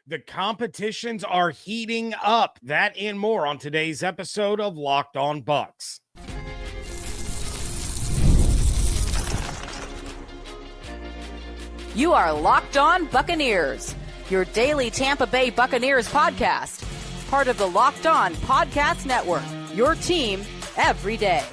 The competitions are heating up. That and more on today's episode of Locked On Bucs. You are Locked On Buccaneers, your daily Tampa Bay Buccaneers podcast. Part of the Locked On Podcast Network, your team every day.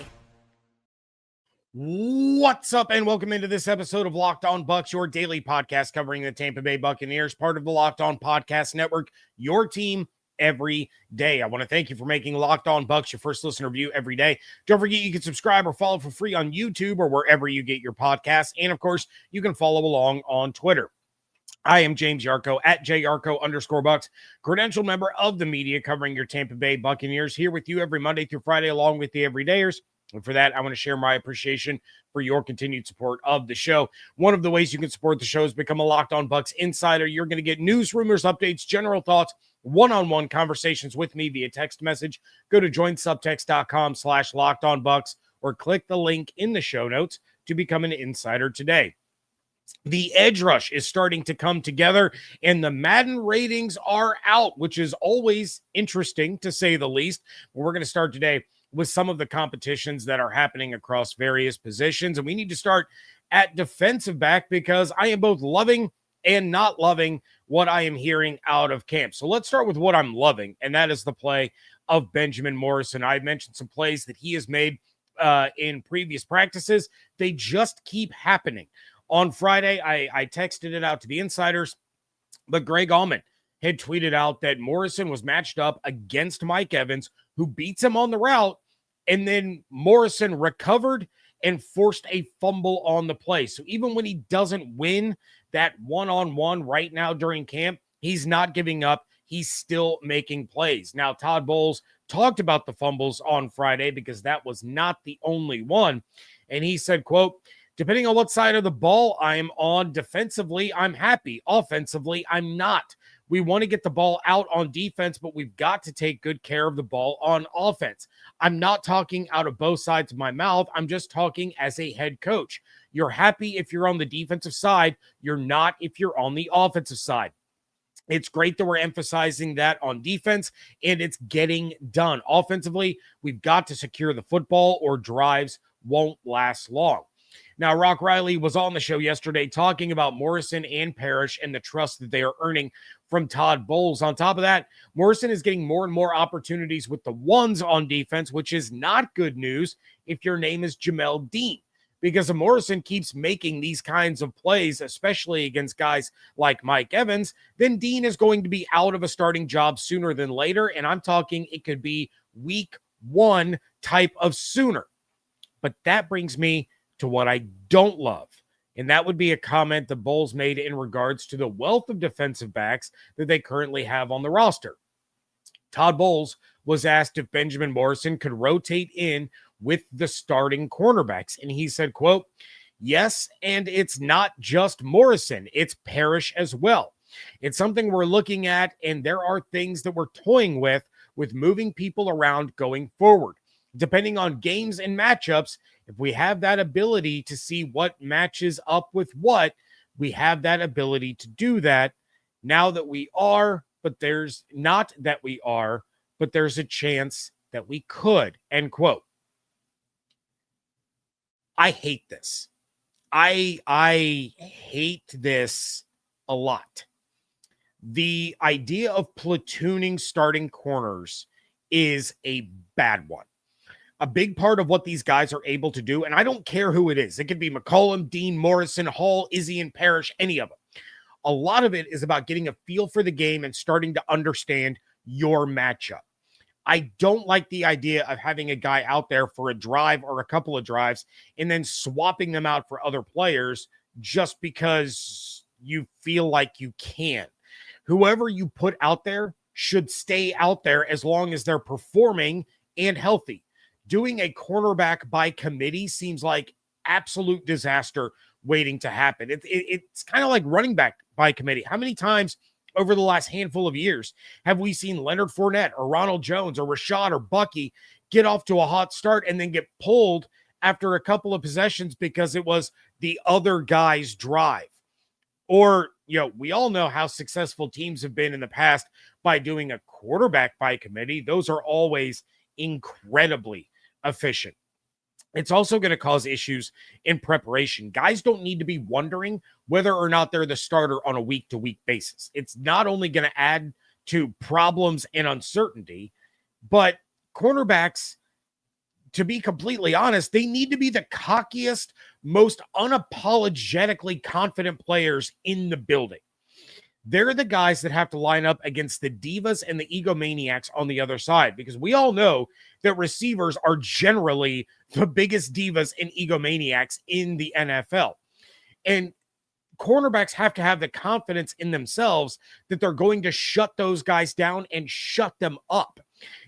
What's up, and welcome into this episode of Locked On Bucs, your daily podcast covering the Tampa Bay Buccaneers, part of the Locked On Podcast Network, your team every day. I want to thank you for making Locked On Bucs your first listener view every day. Don't forget you can subscribe or follow for free on YouTube or wherever you get your podcasts. And of course, you can follow along on Twitter. I am James Yarko at @JYarko_Bucs, credential member of the media covering your Tampa Bay Buccaneers, here with you every Monday through Friday along with the everydayers. And for that, I want to share my appreciation for your continued support of the show. One of the ways you can support the show is become a Locked On Bucs insider. You're going to get news, rumors, updates, general thoughts, one-on-one conversations with me via text message. Go to joinsubtext.com/LockedOnBucs or click the link in the show notes to become an insider today. The edge rush is starting to come together, and the Madden ratings are out, which is always interesting to say the least. We're going to start today with some of the competitions that are happening across various positions. And we need to start at defensive back because I am both loving and not loving what I am hearing out of camp. So let's start with what I'm loving, and that is the play of Benjamin Morrison. I've mentioned some plays that he has made in previous practices. They just keep happening. On Friday, I texted it out to the insiders, but Greg Allman had tweeted out that Morrison was matched up against Mike Evans, who beats him on the route, and then Morrison recovered and forced a fumble on the play. So even when he doesn't win that one-on-one right now during camp, he's not giving up. He's still making plays. Now, Todd Bowles talked about the fumbles on Friday because that was not the only one. And he said, quote, "Depending on what side of the ball I'm on, defensively, I'm happy. Offensively, I'm not. We want to get the ball out on defense, but we've got to take good care of the ball on offense. I'm not talking out of both sides of my mouth. I'm just talking as a head coach. You're happy if you're on the defensive side. You're not if you're on the offensive side. It's great that we're emphasizing that on defense, and it's getting done. Offensively, we've got to secure the football or drives won't last long." Now, Rock Riley was on the show yesterday talking about Morrison and Parrish and the trust that they are earning from Todd Bowles. On top of that, Morrison is getting more and more opportunities with the ones on defense, which is not good news if your name is Jamel Dean, because if Morrison keeps making these kinds of plays, especially against guys like Mike Evans, then Dean is going to be out of a starting job sooner than later, and I'm talking it could be week 1 type of sooner. But that brings me to what I don't love, and that would be a comment the Bulls made in regards to the wealth of defensive backs that they currently have on the roster. Todd Bowles was asked if Benjamin Morrison could rotate in with the starting cornerbacks, and he said, quote, "Yes, and it's not just Morrison, it's Parrish as well. It's something we're looking at, and there are things that we're toying with moving people around going forward. Depending on games and matchups, if we have that ability to see what matches up with what, we have that ability to do that. Now that we are, but there's not that we are, but there's a chance that we could," end quote. I hate this. I hate this a lot. The idea of platooning starting corners is a bad one. A big part of what these guys are able to do, and I don't care who it is. It could be McCollum, Dean, Morrison, Hall, Izzy, and Parrish, any of them. A lot of it is about getting a feel for the game and starting to understand your matchup. I don't like the idea of having a guy out there for a drive or a couple of drives and then swapping them out for other players just because you feel like you can. Whoever you put out there should stay out there as long as they're performing and healthy. Doing a cornerback by committee seems like absolute disaster waiting to happen. It's kind of like running back by committee. How many times over the last handful of years have we seen Leonard Fournette or Ronald Jones or Rashad or Bucky get off to a hot start and then get pulled after a couple of possessions because it was the other guy's drive? Or, we all know how successful teams have been in the past by doing a quarterback by committee. Those are always incredibly efficient. It's also going to cause issues in preparation. Guys don't need to be wondering whether or not they're the starter on a week-to-week basis. It's not only going to add to problems and uncertainty, but cornerbacks, to be completely honest, they need to be the cockiest, most unapologetically confident players in the building. They're the guys that have to line up against the divas and the egomaniacs on the other side, because we all know that receivers are generally the biggest divas and egomaniacs in the NFL. And cornerbacks have to have the confidence in themselves that they're going to shut those guys down and shut them up.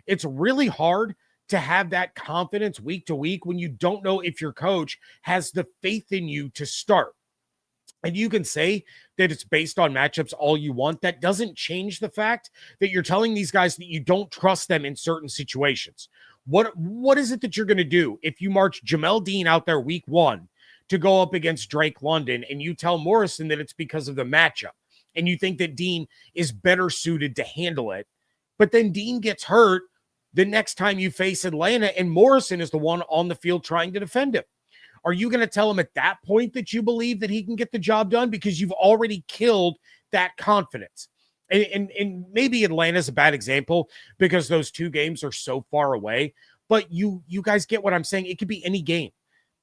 It's really hard to have that confidence week to week when you don't know if your coach has the faith in you to start. And you can say that it's based on matchups all you want. That doesn't change the fact that you're telling these guys that you don't trust them in certain situations. What is it that you're going to do if you march Jamel Dean out there week 1 to go up against Drake London, and you tell Morrison that it's because of the matchup, and you think that Dean is better suited to handle it, but then Dean gets hurt the next time you face Atlanta, and Morrison is the one on the field trying to defend him? Are you going to tell him at that point that you believe that he can get the job done? Because you've already killed that confidence. And maybe Atlanta's a bad example because those two games are so far away. But you guys get what I'm saying. It could be any game.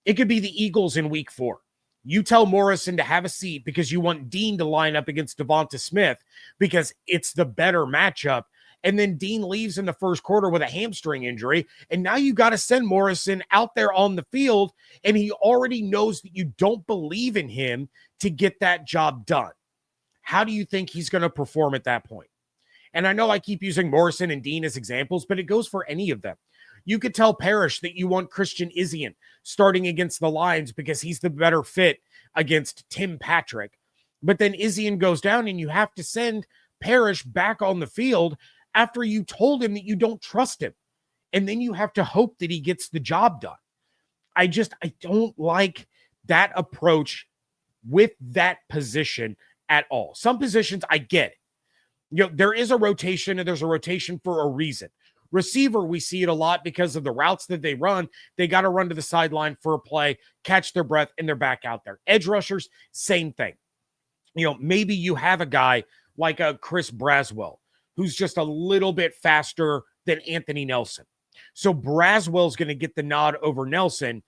It could be the Eagles in week 4. You tell Morrison to have a seat because you want Dean to line up against Devonta Smith because it's the better matchup. And then Dean leaves in the first quarter with a hamstring injury. And now you got to send Morrison out there on the field. And he already knows that you don't believe in him to get that job done. How do you think he's going to perform at that point? And I know I keep using Morrison and Dean as examples, but it goes for any of them. You could tell Parrish that you want Christian Izien starting against the Lions because he's the better fit against Tim Patrick. But then Izien goes down and you have to send Parrish back on the field after you told him that you don't trust him. And then you have to hope that he gets the job done. I don't like that approach with that position at all. Some positions, I get it. There is a rotation, and there's a rotation for a reason. Receiver, we see it a lot because of the routes that they run. They got to run to the sideline for a play, catch their breath, and they're back out there. Edge rushers, same thing. Maybe you have a guy like a Chris Braswell, who's just a little bit faster than Anthony Nelson. So Braswell's going to get the nod over Nelson,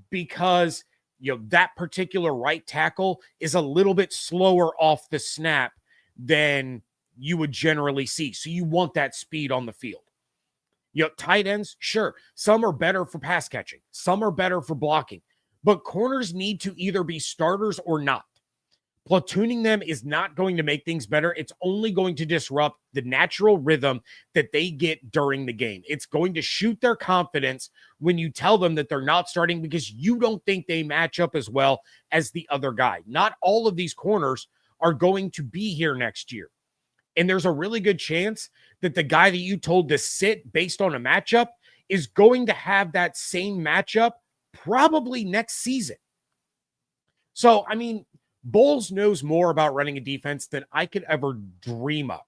because, that particular right tackle is a little bit slower off the snap than you would generally see. So you want that speed on the field. Tight ends, sure. Some are better for pass catching. Some are better for blocking. But corners need to either be starters or not. Platooning them is not going to make things better. It's only going to disrupt the natural rhythm that they get during the game. It's going to shoot their confidence when you tell them that they're not starting because you don't think they match up as well as the other guy. Not all of these corners are going to be here next year. And there's a really good chance that the guy that you told to sit based on a matchup is going to have that same matchup probably next season. So, Bowles knows more about running a defense than I could ever dream of.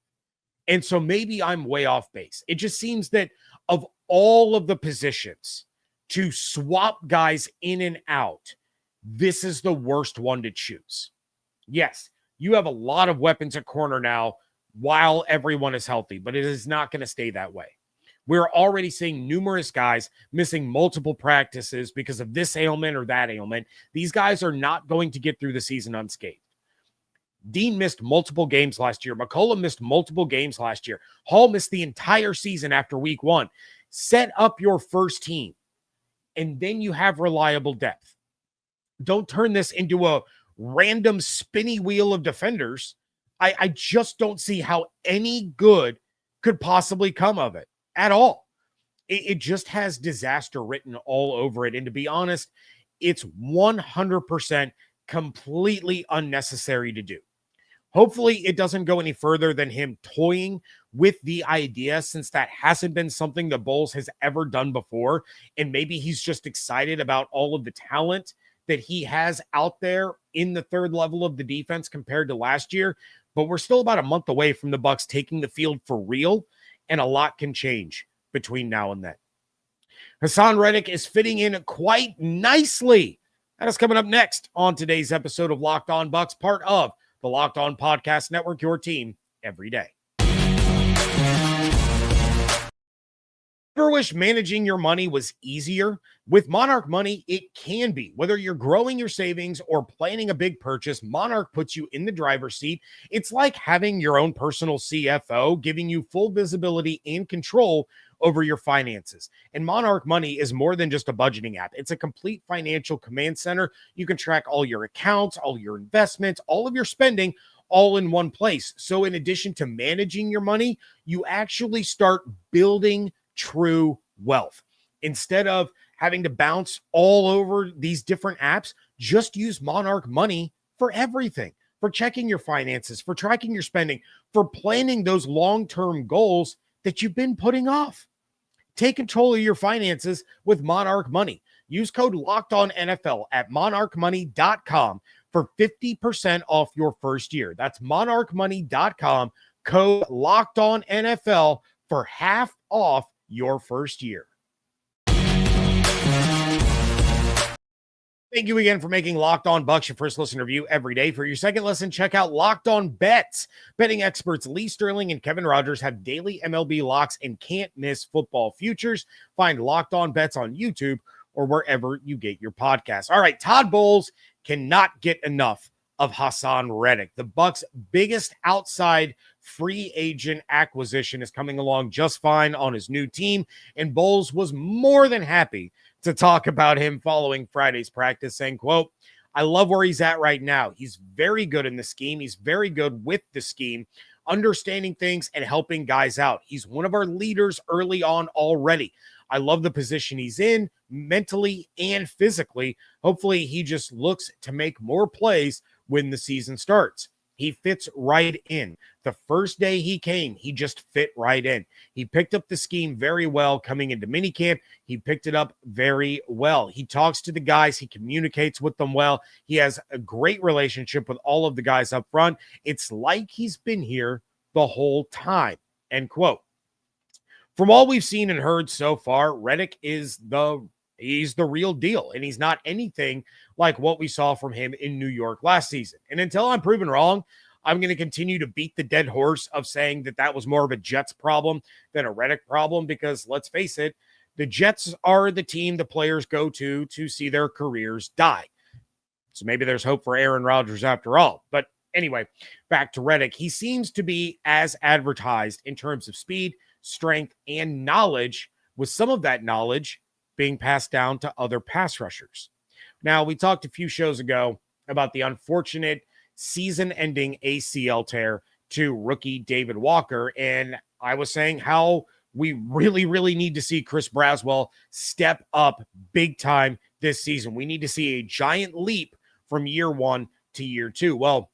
And so maybe I'm way off base. It just seems that of all of the positions to swap guys in and out, this is the worst one to choose. Yes, you have a lot of weapons at corner now while everyone is healthy, but it is not going to stay that way. We're already seeing numerous guys missing multiple practices because of this ailment or that ailment. These guys are not going to get through the season unscathed. Dean missed multiple games last year. McCollum missed multiple games last year. Hall missed the entire season after week 1. Set up your first team, and then you have reliable depth. Don't turn this into a random spinny wheel of defenders. I just don't see how any good could possibly come of it. At all. It just has disaster written all over it. And to be honest, it's 100% completely unnecessary to do. Hopefully it doesn't go any further than him toying with the idea, since that hasn't been something that Bowles has ever done before. And maybe he's just excited about all of the talent that he has out there in the third level of the defense compared to last year, but we're still about a month away from the Bucs taking the field for real, and a lot can change between now and then. Haason Reddick is fitting in quite nicely. That is coming up next on today's episode of Locked On Bucs, part of the Locked On Podcast Network, your team every day. Ever wish managing your money was easier? With Monarch Money, it can be. Whether you're growing your savings or planning a big purchase, Monarch puts you in the driver's seat. It's like having your own personal CFO, giving you full visibility and control over your finances. And Monarch Money is more than just a budgeting app. It's a complete financial command center. You can track all your accounts, all your investments, all of your spending, all in one place. So in addition to managing your money, you actually start building true wealth. Instead of having to bounce all over these different apps, just use Monarch Money for everything, for checking your finances, for tracking your spending, for planning those long-term goals that you've been putting off. Take control of your finances with Monarch Money. Use code LOCKEDONNFL at monarchmoney.com for 50% off your first year. That's monarchmoney.com, code LOCKEDONNFL for half off your first year. Thank you again for making Locked On Bucs your first listen review every day. For your second listen, check out Locked On Bets. Betting experts Lee Sterling and Kevin Rogers have daily MLB locks and can't miss football futures. Find Locked On Bets on YouTube or wherever you get your podcasts. All right, Todd Bowles cannot get enough of Haason Reddick. The Bucs' biggest outside free agent acquisition is coming along just fine on his new team, and Bowles was more than happy to talk about him following Friday's practice, saying, quote, "I love where he's at right now. He's very good in the scheme. He's very good with the scheme, understanding things and helping guys out. He's one of our leaders early on already. I love the position he's in mentally and physically. Hopefully he just looks to make more plays when the season starts. He fits right in. The first day he came, he just fit right in. He picked up the scheme very well coming into minicamp. He picked it up very well. He talks to the guys. He communicates with them well. He has a great relationship with all of the guys up front. It's like he's been here the whole time," end quote. From all we've seen and heard so far, Reddick is he's the real deal, and he's not anything like what we saw from him in New York last season. And until I'm proven wrong, I'm going to continue to beat the dead horse of saying that was more of a Jets problem than a Reddick problem, because let's face it, the Jets are the team the players go to see their careers die. So maybe there's hope for Aaron Rodgers after all. But anyway, back to Reddick. He seems to be as advertised in terms of speed, strength, and knowledge, with some of that knowledge being passed down to other pass rushers. Now, we talked a few shows ago about the unfortunate season-ending ACL tear to rookie David Walker, and I was saying how we really, really need to see Chris Braswell step up big time this season. We need to see a giant leap from year one to year two. Well,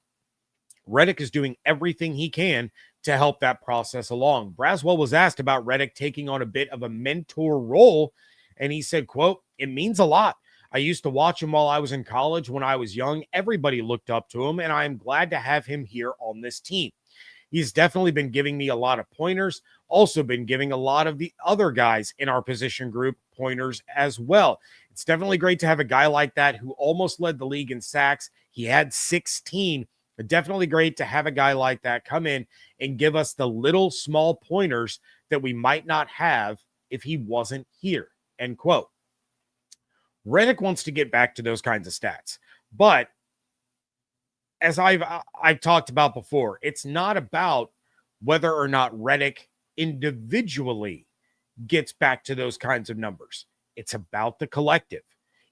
Reddick is doing everything he can to help that process along. Braswell was asked about Reddick taking on a bit of a mentor role, and he said, quote, "It means a lot. I used to watch him while I was in college when I was young. Everybody looked up to him, and I am glad to have him here on this team. He's definitely been giving me a lot of pointers, also been giving a lot of the other guys in our position group pointers as well. It's definitely great to have a guy like that who almost led the league in sacks. He had 16. But definitely great to have a guy like that come in and give us the little small pointers that we might not have if he wasn't here," end quote. Reddick wants to get back to those kinds of stats, but as I've talked about before, it's not about whether or not Reddick individually gets back to those kinds of numbers. It's about the collective.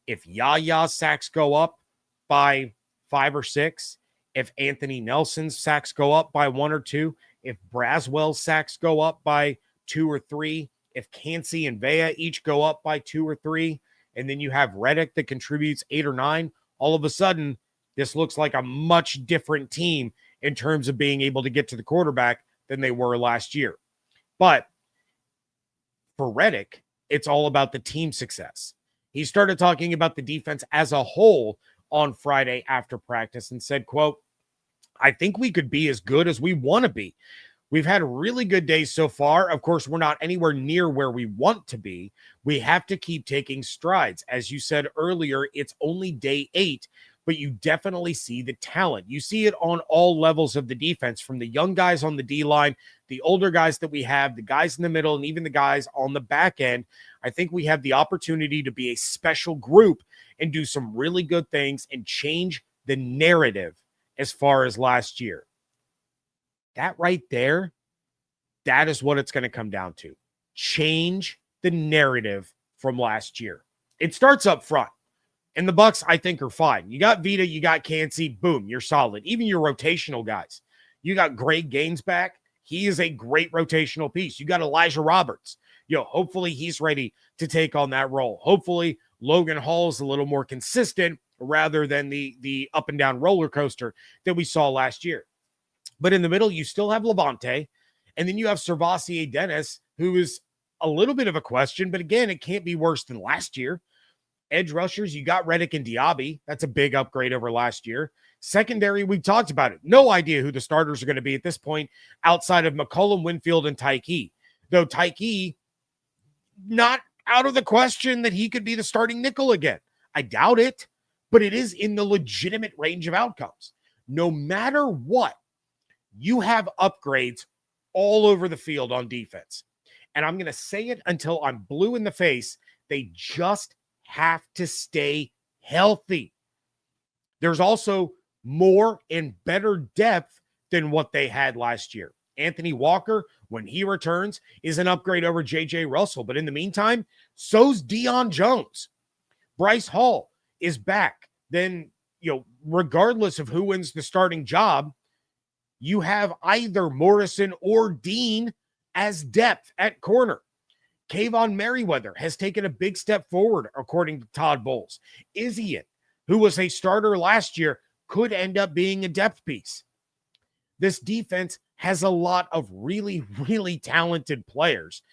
If Yaya's sacks go up by 5 or 6, if Anthony Nelson's sacks go up by 1 or 2, if Braswell's sacks go up by 2 or 3, if Cansey and Vea each go up by 2 or 3, and then you have Reddick that contributes 8 or 9, all of a sudden, this looks like a much different team in terms of being able to get to the quarterback than they were last year. But for Reddick, it's all about the team success. He started talking about the defense as a whole on Friday after practice and said, quote, I think we could be as good as we want to be. We've had really good days so far. Of course, we're not anywhere near where we want to be. We have to keep taking strides. As you said earlier, it's only day 8, but you definitely see the talent. You see it on all levels of the defense, from the young guys on the D line, the older guys that we have, the guys in the middle, and even the guys on the back end. I think we have the opportunity to be a special group and do some really good things and change the narrative as far as last year. That right there, that is what it's going to come down to. Change the narrative from last year. It starts up front. And the Bucs, I think, are fine. You got Vita, you got Cansey, boom, you're solid. Even your rotational guys. You got Greg Gaines back. He is a great rotational piece. You got Elijah Roberts. Hopefully he's ready to take on that role. Hopefully Logan Hall is a little more consistent rather than the up and down roller coaster that we saw last year. But in the middle, you still have Levante, and then you have Servassier Dennis, who is a little bit of a question, but again, it can't be worse than last year. Edge rushers, you got Reddick and Diaby. That's a big upgrade over last year. Secondary, we've talked about it. No idea who the starters are going to be at this point outside of McCollum, Winfield, and Tyke. Though Tyke, not out of the question that he could be the starting nickel again. I doubt it, but it is in the legitimate range of outcomes. No matter what, you have upgrades all over the field on defense. And I'm going to say it until I'm blue in the face. They just have to stay healthy. There's also more and better depth than what they had last year. Anthony Walker, when he returns, is an upgrade over J.J. Russell. But in the meantime, so's Deion Jones. Bryce Hall is back. Then, regardless of who wins the starting job, you have either Morrison or Dean as depth at corner. Kayvon Merriweather has taken a big step forward, according to Todd Bowles. Izzy, who was a starter last year, could end up being a depth piece. This defense has a lot of really, really talented players.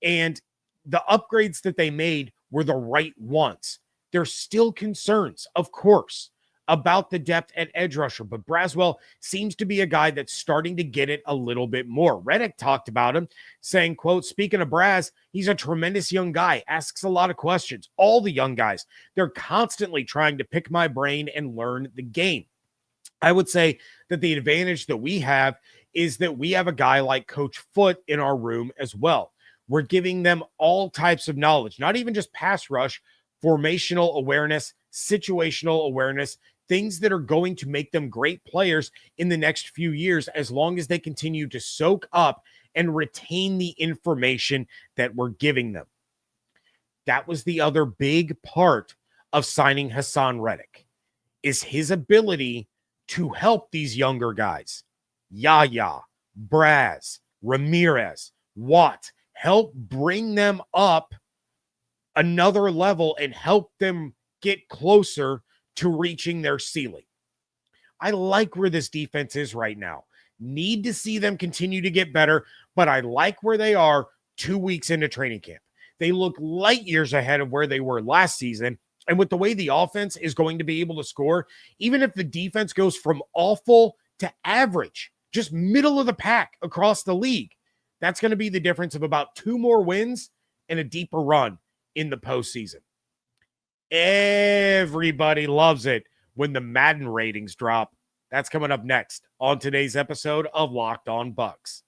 And the upgrades that they made were the right ones. There's still concerns, of course, about the depth at edge rusher, but Braswell seems to be a guy that's starting to get it a little bit more. Reddick talked about him, saying, quote, speaking of Braz, he's a tremendous young guy, asks a lot of questions. All the young guys, they're constantly trying to pick my brain and learn the game. I would say that the advantage that we have is that we have a guy like Coach Foote in our room as well. We're giving them all types of knowledge, not even just pass rush, formational awareness, situational awareness, things that are going to make them great players in the next few years, as long as they continue to soak up and retain the information that we're giving them. That was the other big part of signing Haason Reddick, is his ability to help these younger guys. Yaya, Braz, Ramirez, Watt, help bring them up another level and help them get closer to reaching their ceiling. I like where this defense is right now. Need to see them continue to get better, but I like where they are 2 weeks into training camp. They look light years ahead of where they were last season. And with the way the offense is going to be able to score, even if the defense goes from awful to average, just middle of the pack across the league, that's going to be the difference of about 2 more wins and a deeper run in the postseason. Everybody loves it when the Madden ratings drop. That's coming up next on today's episode of Locked On Bucs.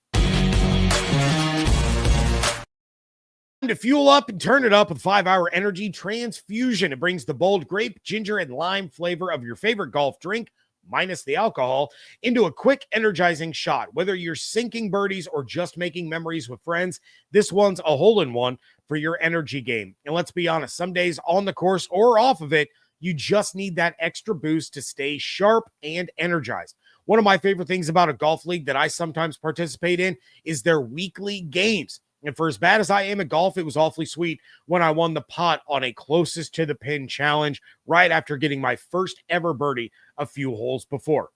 To fuel up and turn it up with 5-Hour Energy Transfusion. It brings the bold grape, ginger, and lime flavor of your favorite golf drink, minus the alcohol, into a quick, energizing shot. Whether you're sinking birdies or just making memories with friends, this one's a hole-in-one for your energy game. And let's be honest, some days on the course or off of it, you just need that extra boost to stay sharp and energized. One of my favorite things about a golf league that I sometimes participate in is their weekly games. And for as bad as I am at golf, it was awfully sweet when I won the pot on a closest to the pin challenge right after getting my first ever birdie a few holes before.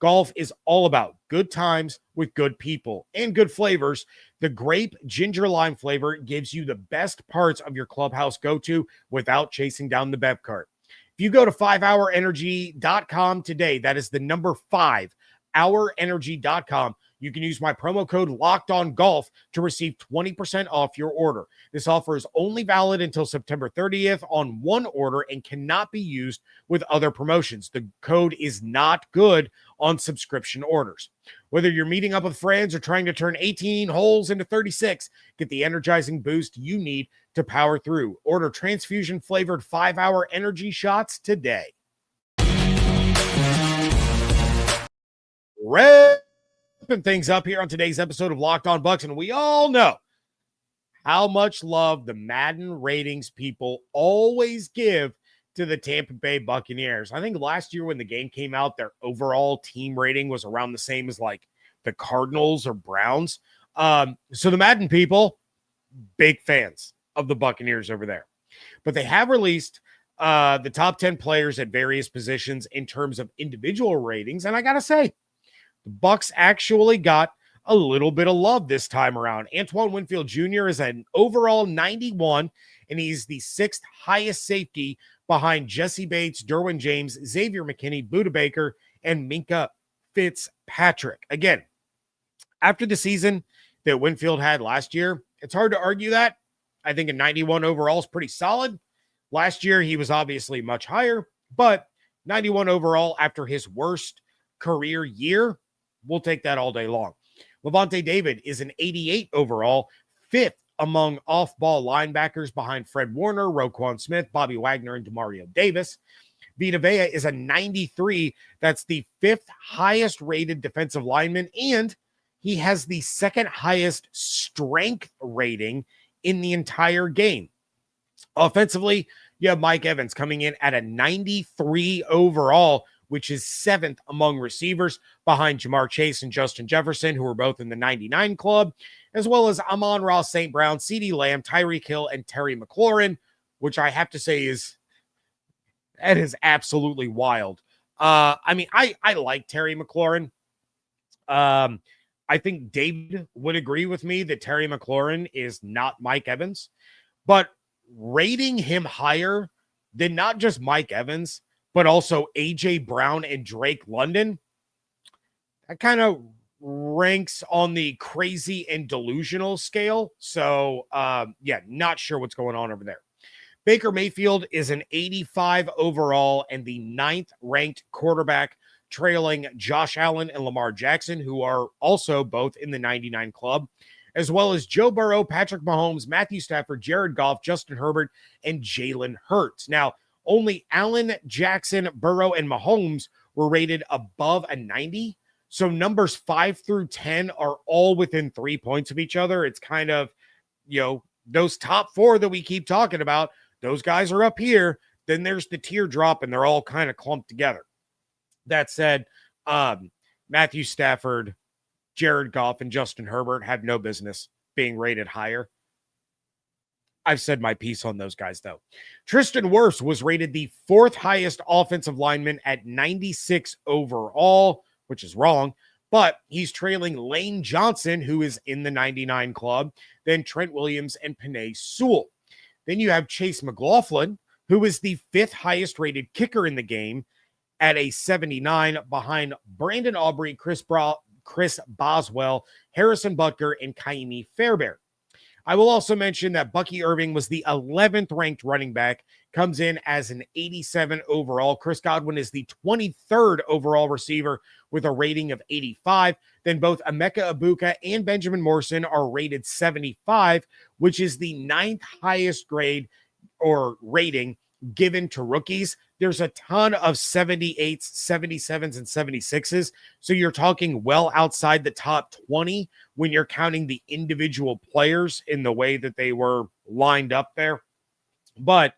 Golf is all about good times with good people and good flavors. The grape ginger lime flavor gives you the best parts of your clubhouse go-to without chasing down the bev cart. If you go to 5hourenergy.com today, that is the number 5hourenergy.com. You can use my promo code LOCKEDONGOLF to receive 20% off your order. This offer is only valid until September 30th on one order and cannot be used with other promotions. The code is not good on subscription orders. Whether you're meeting up with friends or trying to turn 18 holes into 36, get the energizing boost you need to power through. Order transfusion-flavored 5-Hour Energy shots today. Wrapping things up here on today's episode of Locked On Bucs, and we all know how much love the Madden ratings people always give to the Tampa Bay Buccaneers. I think last year when the game came out, their overall team rating was around the same as like the Cardinals or Browns. So the Madden people, big fans of the Buccaneers over there. But they have released the top 10 players at various positions in terms of individual ratings. And I got to say, the Bucs actually got a little bit of love this time around. Antoine Winfield Jr. is an overall 91, and he's the 6th highest safety behind Jesse Bates, Derwin James, Xavier McKinney, Budda Baker, and Minkah Fitzpatrick. Again, after the season that Winfield had last year, it's hard to argue that. I think a 91 overall is pretty solid. Last year, he was obviously much higher, but 91 overall after his worst career year, we'll take that all day long. Levante David is an 88 overall, 5th among off-ball linebackers behind Fred Warner, Roquan Smith, Bobby Wagner, and Demario Davis. Vita Vea is a 93. That's the 5th highest rated defensive lineman, and he has the 2nd highest strength rating in the entire game. Offensively, you have Mike Evans coming in at a 93 overall, which is 7th among receivers behind Jamar Chase and Justin Jefferson, who are both in the 99 club, as well as Amon-Ra St. Brown, CeeDee Lamb, Tyreek Hill, and Terry McLaurin, which I have to say is absolutely wild. I like Terry McLaurin. I think David would agree with me that Terry McLaurin is not Mike Evans, but rating him higher than not just Mike Evans, but also A.J. Brown and Drake London, that kind of ranks on the crazy and delusional scale. So, not sure what's going on over there. Baker Mayfield is an 85 overall and the 9th ranked quarterback, trailing Josh Allen and Lamar Jackson, who are also both in the 99 club, as well as Joe Burrow, Patrick Mahomes, Matthew Stafford, Jared Goff, Justin Herbert, and Jalen Hurts. Now, only Allen, Jackson, Burrow, and Mahomes were rated above a 90. So numbers 5 through 10 are all within 3 points of each other. It's kind of, those top 4 that we keep talking about, those guys are up here. Then there's the teardrop, and they're all kind of clumped together. That said, Matthew Stafford, Jared Goff, and Justin Herbert have no business being rated higher. I've said my piece on those guys, though. Tristan Wirfs was rated the 4th highest offensive lineman at 96 overall, which is wrong, but he's trailing Lane Johnson, who is in the 99 club, then Trent Williams and Penei Sewell. Then you have Chase McLaughlin, who is the 5th highest rated kicker in the game at a 79, behind Brandon Aubrey, Chris Boswell, Harrison Butker, and Kaimi Fairbairn. I will also mention that Bucky Irving was the 11th ranked running back, comes in as an 87 overall. Chris Godwin is the 23rd overall receiver with a rating of 85. Then both Emeka Ibuka and Benjamin Morrison are rated 75, which is the 9th highest grade or rating given to rookies. There's a ton of 78s, 77s, and 76s. So you're talking well outside the top 20 when you're counting the individual players in the way that they were lined up there. But,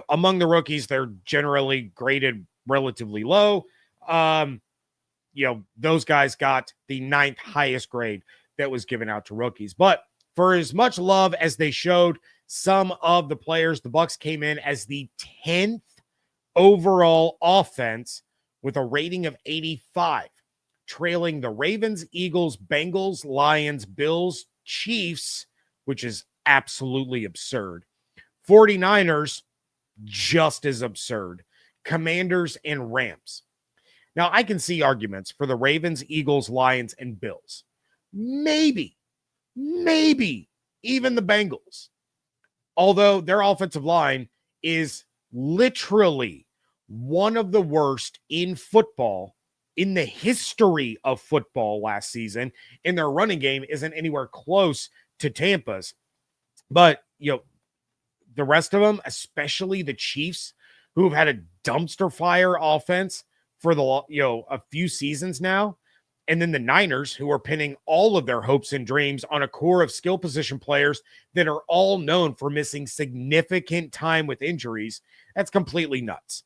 among the rookies, they're generally graded relatively low. Those guys got the 9th highest grade that was given out to rookies. But for as much love as they showed some of the players, the Bucs came in as the 10th overall offense with a rating of 85. trailing the Ravens, Eagles, Bengals, Lions, Bills, Chiefs, which is absolutely absurd. 49ers, just as absurd. Commanders and Rams. Now, I can see arguments for the Ravens, Eagles, Lions, and Bills. Maybe even the Bengals. Although their offensive line is literally one of the worst in football, in the history of football last season, and their running game isn't anywhere close to Tampa's. But, the rest of them, especially the Chiefs, who have had a dumpster fire offense for a few seasons now, and then the Niners, who are pinning all of their hopes and dreams on a core of skill position players that are all known for missing significant time with injuries. That's completely nuts.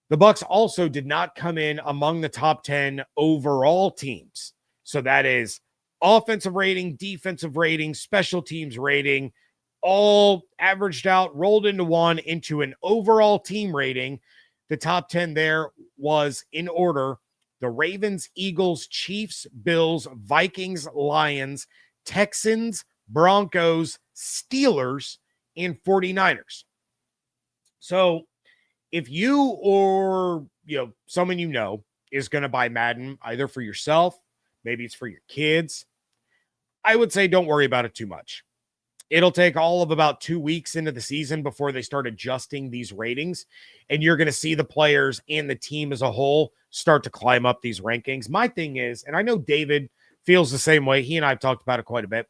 The Bucs also did not come in among the top 10 overall teams. So that is offensive rating, defensive rating, special teams rating, all averaged out, rolled into one, into an overall team rating. The top 10 there was in order: the Ravens, Eagles, Chiefs, Bills, Vikings, Lions, Texans, Broncos, Steelers, and 49ers. So if you or someone is going to buy Madden, either for yourself, maybe it's for your kids, I would say don't worry about it too much. It'll take all of about 2 weeks into the season before they start adjusting these ratings, and you're going to see the players and the team as a whole start to climb up these rankings. My thing is, and I know David feels the same way, he and I have talked about it quite a bit,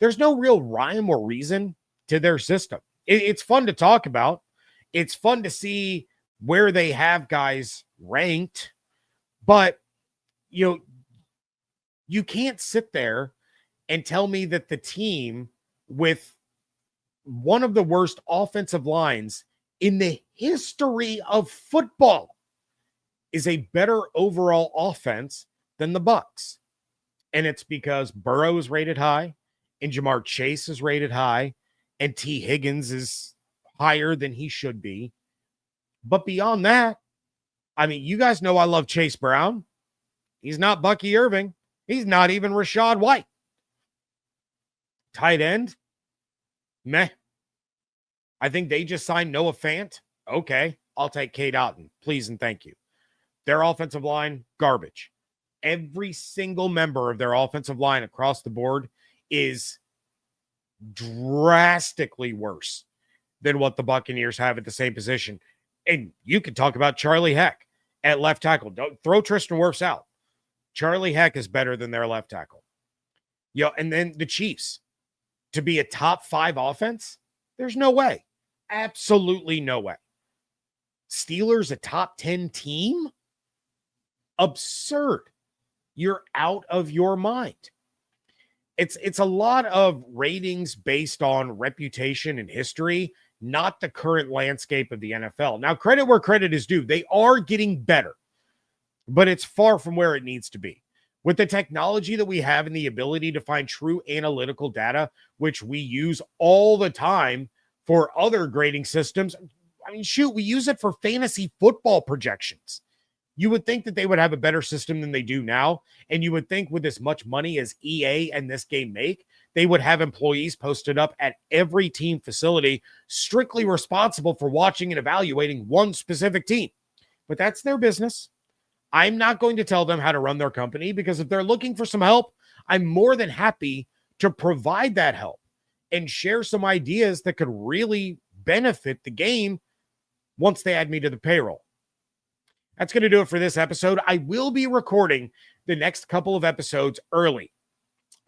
there's no real rhyme or reason to their system. It's fun to talk about. It's fun to see where they have guys ranked, but you can't sit there and tell me that the team with one of the worst offensive lines in the history of football is a better overall offense than the Bucs. And it's because Burrow is rated high, and Jamar Chase is rated high, and T. Higgins is higher than he should be. But beyond that, I mean, you guys know I love Chase Brown. He's not Bucky Irving. He's not even Rachaad White. Tight end, meh. I think they just signed Noah Fant. Okay, I'll take Cade Otton. Please and thank you. Their offensive line, garbage. Every single member of their offensive line across the board is drastically worse than what the Buccaneers have at the same position. And you could talk about Charlie Heck at left tackle. Don't throw Tristan Wirfs out. Charlie Heck is better than their left tackle. And then the Chiefs, to be a top 5 offense, there's no way. Absolutely no way. Steelers, a top 10 team? Absurd. You're out of your mind. It's a lot of ratings based on reputation and history, not the current landscape of the NFL. Now, credit where credit is due. They are getting better, but it's far from where it needs to be. With the technology that we have and the ability to find true analytical data, which we use all the time for other grading systems, I mean, shoot, we use it for fantasy football projections. You would think that they would have a better system than they do now. And you would think with as much money as EA and this game make, they would have employees posted up at every team facility strictly responsible for watching and evaluating one specific team. But that's their business. I'm not going to tell them how to run their company, because if they're looking for some help, I'm more than happy to provide that help and share some ideas that could really benefit the game once they add me to the payroll. That's going to do it for this episode. I will be recording the next couple of episodes early.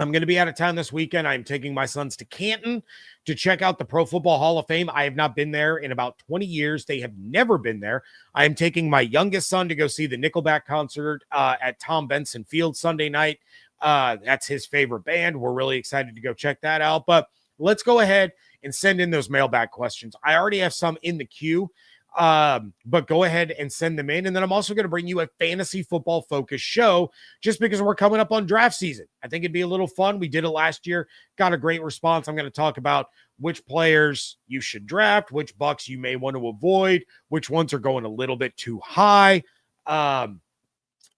I'm going to be out of town this weekend. I'm taking my sons to Canton to check out the Pro Football Hall of Fame. I have not been there in about 20 years. They have never been there. I am taking my youngest son to go see the Nickelback concert at Tom Benson Field Sunday night. That's his favorite band. We're really excited to go check that out. But let's go ahead and send in those mailbag questions. I already have some in the queue. But go ahead and send them in. And then I'm also going to bring you a fantasy football focused show just because we're coming up on draft season. I think it'd be a little fun. We did it last year, got a great response. I'm going to talk about which players you should draft, which Bucs you may want to avoid, which ones are going a little bit too high.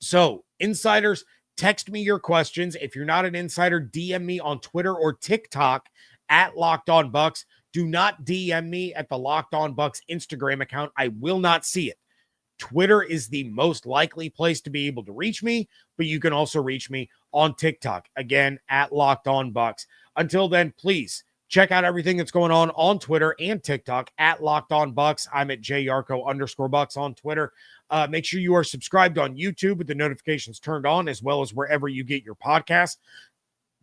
So, insiders, text me your questions. If you're not an insider, DM me on Twitter or TikTok at Locked On Bucs. Do not DM me at the Locked On Bucs Instagram account. I will not see it. Twitter is the most likely place to be able to reach me, but you can also reach me on TikTok, again, at Locked On Bucs. Until then, please check out everything that's going on Twitter and TikTok at Locked On Bucs. I'm at JYarko_Bucs on Twitter. Make sure you are subscribed on YouTube with the notifications turned on, as well as wherever you get your podcasts.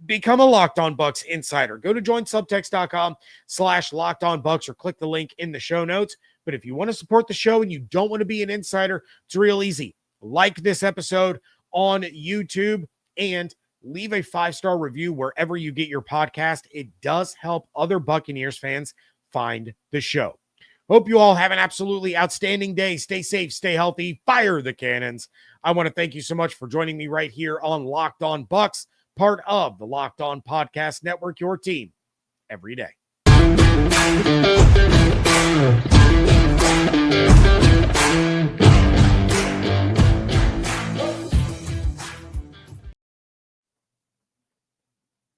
Become a Locked On Bucs insider. Go to joinsubtext.com/Locked On Bucs or click the link in the show notes. But if you want to support the show and you don't want to be an insider, it's real easy. Like this episode on YouTube and leave a 5-star review wherever you get your podcast. It does help other Buccaneers fans find the show. Hope you all have an absolutely outstanding day. Stay safe, stay healthy, fire the cannons. I want to thank you so much for joining me right here on Locked On Bucs, part of the Locked On Podcast Network, your team every day.